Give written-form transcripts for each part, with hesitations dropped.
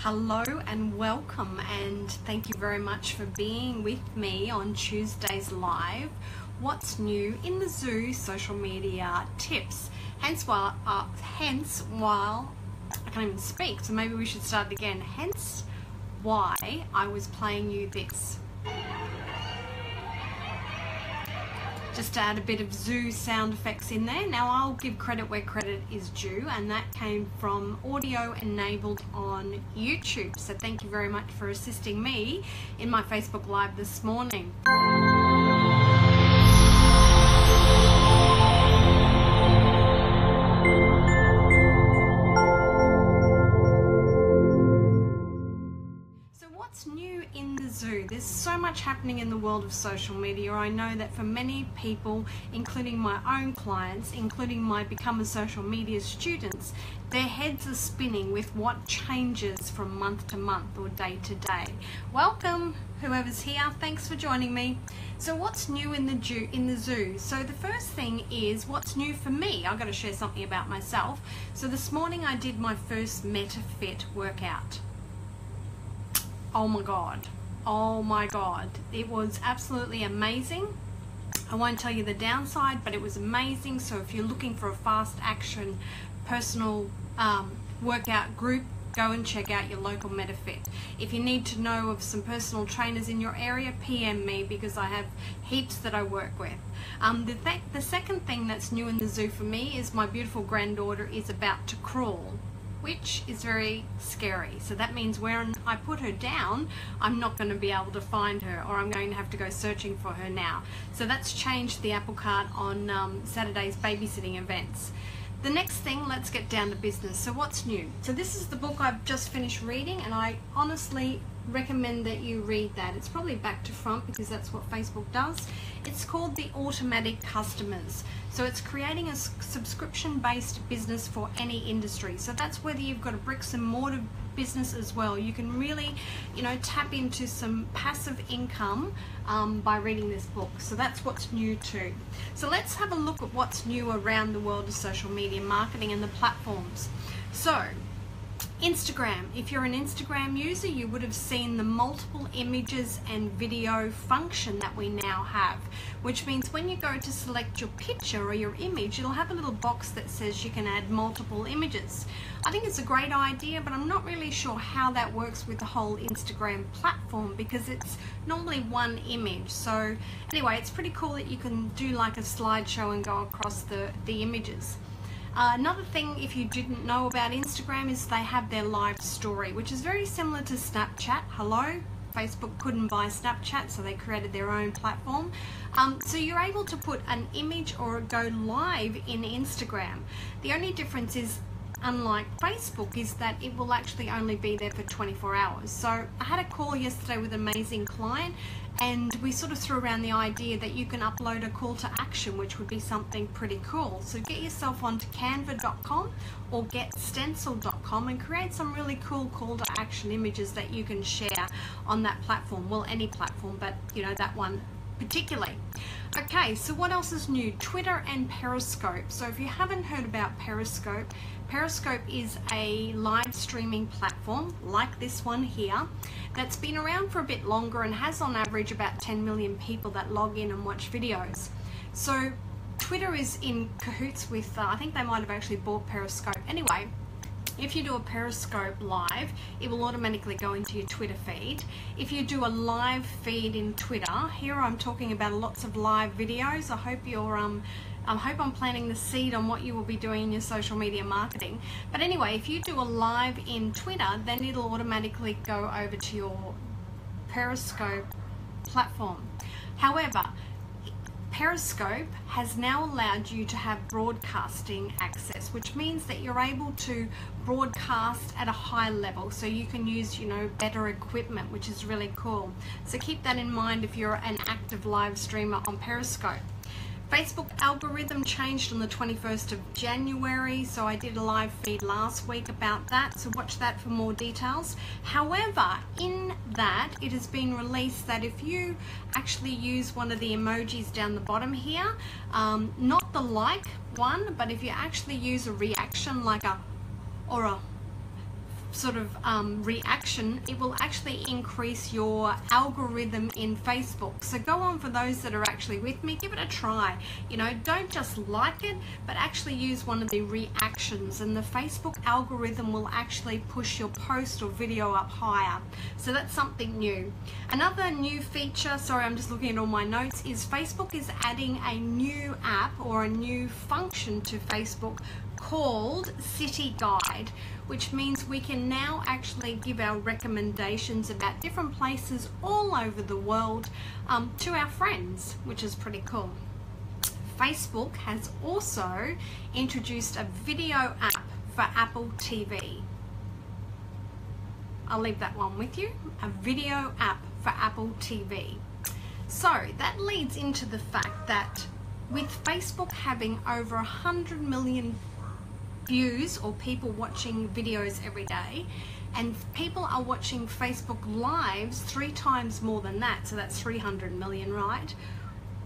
Hello and welcome, and thank you very much for being with me on Tuesday's live. What's new in the zoo social media tips? Hence while I can't even speak, so maybe we should start again. Hence why I was playing you this. Just to add a bit of zoo sound effects in there. Now I'll give credit where credit is due, and that came from Audio Enabled on YouTube. So thank you very much for assisting me in my Facebook Live this morning. Zoo. There's so much happening in the world of social media. I know that for many people, including my own clients, including my Become a Social Media students, their heads are spinning with what changes from month to month or day to day. Welcome, whoever's here. Thanks for joining me. So what's new in the zoo? So the first thing is what's new for me. I've got to share something about myself. So this morning I did my first MetaFit workout. Oh my god, it was absolutely amazing. I won't tell you the downside, but it was amazing. So if you're looking for a fast action personal workout group, go and check out your local MetaFit. If you need to know of some personal trainers in your area, PM me, because I have heaps that I work with. The second thing that's new in the zoo for me is my beautiful granddaughter is about to crawl, which is very scary. So that means when I put her down, I'm not going to be able to find her, or I'm going to have to go searching for her now. So that's changed the apple cart on Saturday's babysitting events. The next thing, let's get down to business. So what's new? So this is the book I've just finished reading, and I honestly recommend that you read that. It's probably back to front because that's what Facebook does. It's called The Automatic Customers. So it's creating a subscription-based business for any industry. So that's whether you've got a bricks and mortar business as well. You can really, tap into some passive income by reading this book. So that's what's new too. So let's have a look at what's new around the world of social media marketing and the platforms. So Instagram. If you're an Instagram user, you would have seen the multiple images and video function that we now have, which means when you go to select your picture or your image, it'll have a little box that says you can add multiple images. I think it's a great idea, but I'm not really sure how that works with the whole Instagram platform because it's normally one image. So anyway, it's pretty cool that you can do like a slideshow and go across the images. Another thing, if you didn't know about Instagram, is they have their live story, which is very similar to Snapchat. Hello? Facebook couldn't buy Snapchat, so they created their own platform. So you're able to put an image or go live in Instagram. The only difference is, unlike Facebook, is that it will actually only be there for 24 hours. So I had a call yesterday with an amazing client, and we sort of threw around the idea that you can upload a call to action, which would be something pretty cool. So get yourself onto canva.com or getstencil.com and create some really cool call to action images that you can share on that platform. Well, any platform, but that one particularly. Okay, so what else is new? Twitter and Periscope. So if you haven't heard about Periscope, Periscope is a live streaming platform like this one here that's been around for a bit longer and has on average about 10 million people that log in and watch videos. So Twitter is in cahoots with, I think they might have actually bought Periscope. Anyway, if you do a Periscope live, it will automatically go into your Twitter feed. If you do a live feed in Twitter, here I'm talking about lots of live videos. I hope I'm planting the seed on what you will be doing in your social media marketing. But anyway, if you do a live in Twitter, then it'll automatically go over to your Periscope platform. However, Periscope has now allowed you to have broadcasting access, which means that you're able to broadcast at a high level. So you can use, better equipment, which is really cool. So keep that in mind if you're an active live streamer on Periscope. Facebook algorithm changed on the 21st of January, so I did a live feed last week about that, so watch that for more details. However, in that, it has been released that if you actually use one of the emojis down the bottom here, not the like one, but if you actually use a reaction like a or a sort of reaction, it will actually increase your algorithm in Facebook. So go on, for those that are actually with me, give it a try. You know, don't just like it, but actually use one of the reactions, and the Facebook algorithm will actually push your post or video up higher. So that's something new. Another new feature, sorry, I'm just looking at all my notes, is Facebook is adding a new app or a new function to Facebook called City Guide, which means we can now actually give our recommendations about different places all over the world to our friends, which is pretty cool. Facebook has also introduced a video app for Apple TV. I'll leave that one with you, a video app for Apple TV. So that leads into the fact that with Facebook having over 100 million views or people watching videos every day, and people are watching Facebook Lives 3 times more than that, so that's 300 million, right?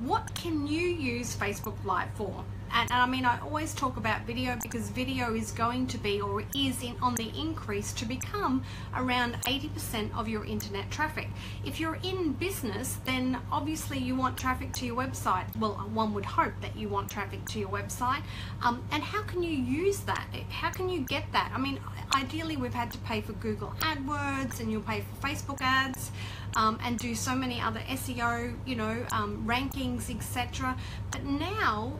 What can you use Facebook Live for? And I mean, I always talk about video because video is going to be, or is on the increase to become around 80% of your internet traffic. If you're in business, then obviously you want traffic to your website. Well, one would hope that you want traffic to your website. And how can you use that? How can you get that? I mean, ideally we've had to pay for Google AdWords, and you'll pay for Facebook ads, and do so many other SEO, you know, rankings, etc. But now,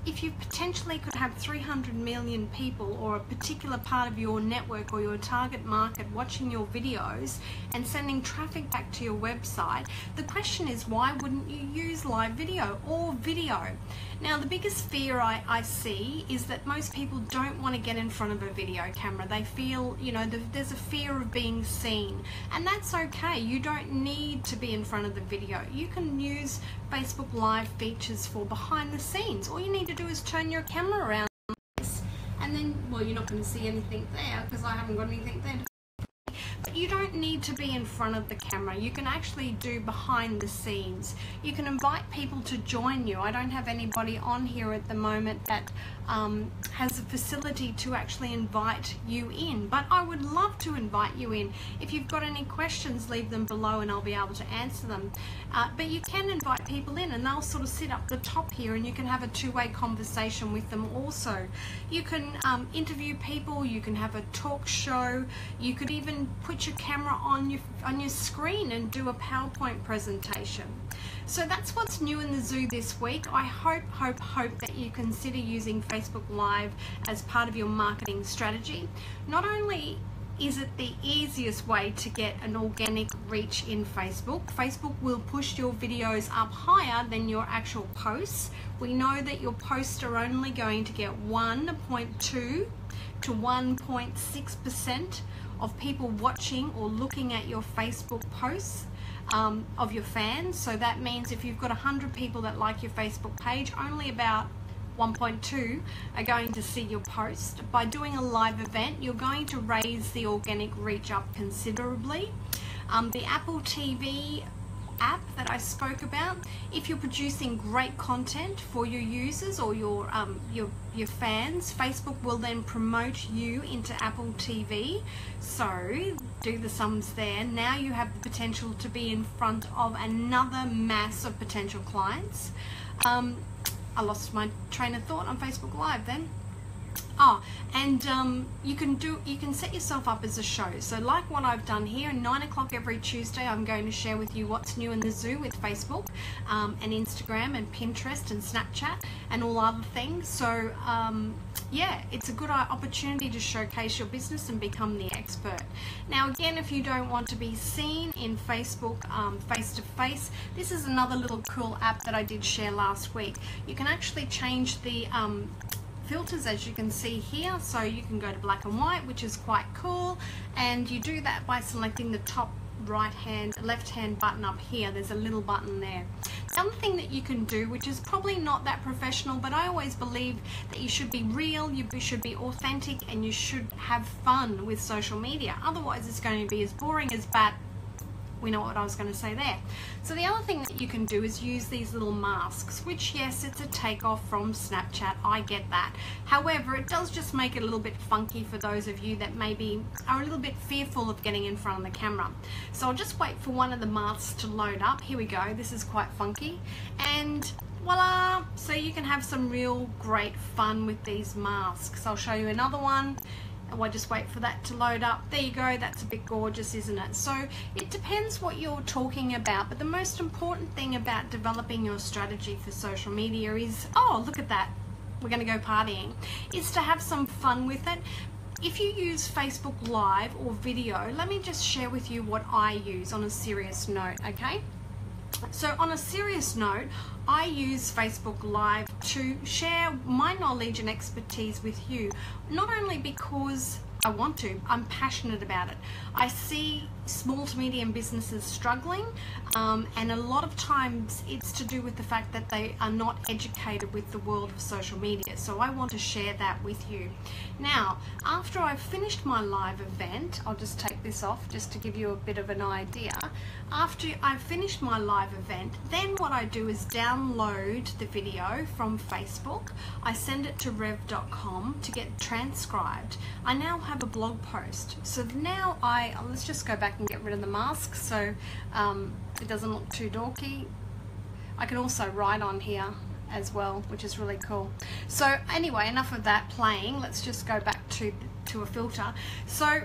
if you potentially could have 300 million people or a particular part of your network or your target market watching your videos and sending traffic back to your website, the question is, why wouldn't you use live video or video? Now, the biggest fear I see is that most people don't want to get in front of a video camera. They feel, you know, there's a fear of being seen, and that's okay. You don't need to be in front of the video. You can use Facebook Live features for behind the scenes. All you need to do is turn your camera around like this, and then, well, you're not going to see anything there because I haven't got anything there. But you don't need to be in front of the camera. You can actually do behind the scenes. You can invite people to join you. I don't have anybody on here at the moment that has a facility to actually invite you in, but I would love to invite you in. If you've got any questions, leave them below and I'll be able to answer them. But you can invite people in, and they'll sort of sit up the top here, and you can have a two-way conversation with them also. You can interview people, you can have a talk show, you could even put your camera on your screen and do a PowerPoint presentation. So that's what's new in the zoo this week. I hope that you consider using Facebook Live as part of your marketing strategy. Not only is it the easiest way to get an organic reach in Facebook, Facebook will push your videos up higher than your actual posts. We know that your posts are only going to get 1.2 to 1.6% of people watching or looking at your Facebook posts of your fans. So that means if you've got 100 people that like your Facebook page, only about 1.2 are going to see your post. By doing a live event, you're going to raise the organic reach up considerably. The Apple TV app that I spoke about, if you're producing great content for your users or your fans, Facebook will then promote you into Apple TV. So do the sums there. Now you have the potential to be in front of another mass of potential clients. I lost my train of thought on Facebook Live then. Oh, and you can set yourself up as a show. So like what I've done here, 9 o'clock every Tuesday, I'm going to share with you what's new in the zoo with Facebook and Instagram and Pinterest and Snapchat and all other things. So yeah, it's a good opportunity to showcase your business and become the expert. Now again, if you don't want to be seen in Facebook face-to-face, this is another little cool app that I did share last week. You can actually change the filters, as you can see here, so you can go to black and white, which is quite cool, and you do that by selecting the top left hand button up here. There's a little button there. The other thing that you can do, which is probably not that professional, but I always believe that you should be real, you should be authentic, and you should have fun with social media. Otherwise it's going to be as boring as bat we know what I was going to say there. So the other thing that you can do is use these little masks, which yes, it's a takeoff from Snapchat, I get that. However, it does just make it a little bit funky for those of you that maybe are a little bit fearful of getting in front of the camera. So I'll just wait for one of the masks to load up. Here we go, this is quite funky, and voila, so you can have some real great fun with these masks. I'll show you another one. I'll just wait for that to load up. There you go, that's a bit gorgeous, isn't it? So it depends what you're talking about, but the most important thing about developing your strategy for social media is, oh, look at that, we're going to go partying, is to have some fun with it. If you use Facebook Live or video, let me just share with you what I use on a serious note, okay? So on a serious note, I use Facebook Live to share my knowledge and expertise with you, not only because I want to, I'm passionate about it. I see small to medium businesses struggling, and a lot of times it's to do with the fact that they are not educated with the world of social media. So I want to share that with you. Now, after I've finished my live event, I'll just take this off just to give you a bit of an idea. After I've finished my live event, then what I do is download the video from Facebook. I send it to rev.com to get transcribed. I now have a blog post. So now let's just go back and get rid of the mask so it doesn't look too dorky. I can also write on here as well, which is really cool. So anyway, enough of that playing. Let's just go back to a filter. So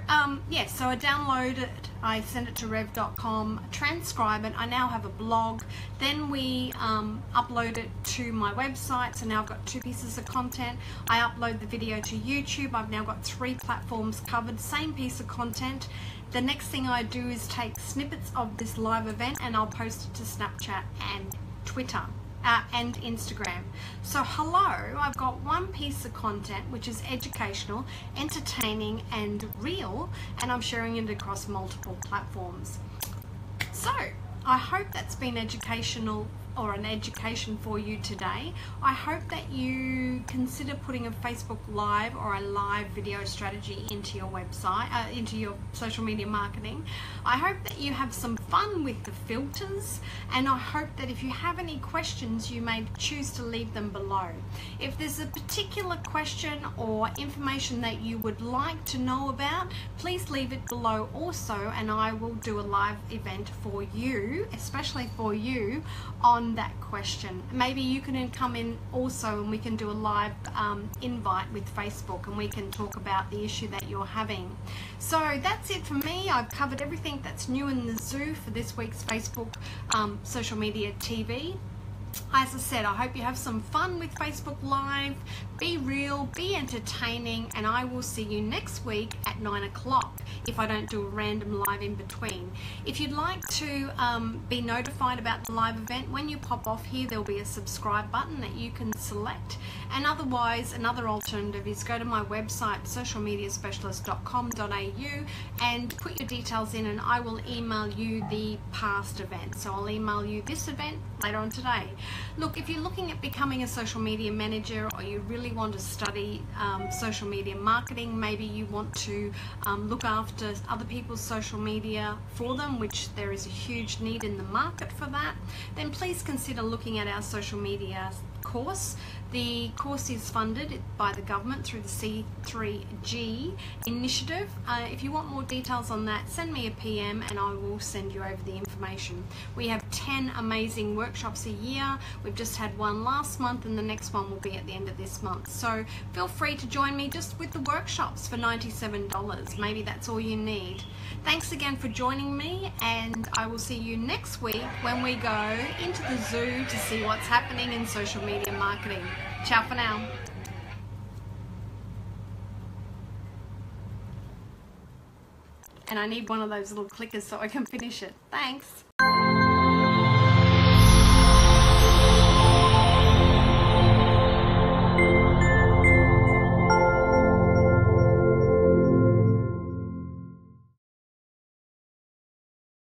yeah, so I download it, I send it to rev.com, transcribe it. I now have a blog. Then we upload it to my website. So now I've got 2 pieces of content. I upload the video to YouTube. I've now got 3 platforms covered, same piece of content. The next thing I do is take snippets of this live event and I'll post it to Snapchat and Twitter and Instagram. So hello, I've got 1 piece of content which is educational, entertaining and real, and I'm sharing it across multiple platforms. So I hope that's been educational or an education for you today. I hope that you consider putting a Facebook Live or a live video strategy into your website, into your social media marketing. I hope that you have some fun with the filters, and I hope that if you have any questions, you may choose to leave them below. If there's a particular question or information that you would like to know about, please leave it below also, and I will do a live event for you, especially for you, on that question. Maybe you can come in also and we can do a live invite with Facebook and we can talk about the issue that you're having. So that's it for me. I've covered everything that's new in the zoo for this week's Facebook Social Media TV. As I said, I hope you have some fun with Facebook Live. Be real, be entertaining, and I will see you next week at 9 o'clock if I don't do a random live in between. If you'd like to be notified about the live event, when you pop off here, there'll be a subscribe button that you can select. And otherwise, another alternative is go to my website, socialmediaspecialist.com.au, and put your details in, and I will email you the past events. So I'll email you this event later on today. Look, if you're looking at becoming a social media manager, or you really want to study social media marketing, maybe you want to look after other people's social media for them, which there is a huge need in the market for that, then please consider looking at our social media course. The course is funded by the government through the C3G initiative. If you want more details on that, send me a PM and I will send you over the information. We have 10 amazing workshops a year. We've just had one last month and the next one will be at the end of this month. So feel free to join me just with the workshops for $97. Maybe that's all you need. Thanks again for joining me, and I will see you next week when we go into the zoo to see what's happening in social media marketing. Ciao for now. And I need one of those little clickers so I can finish it. Thanks.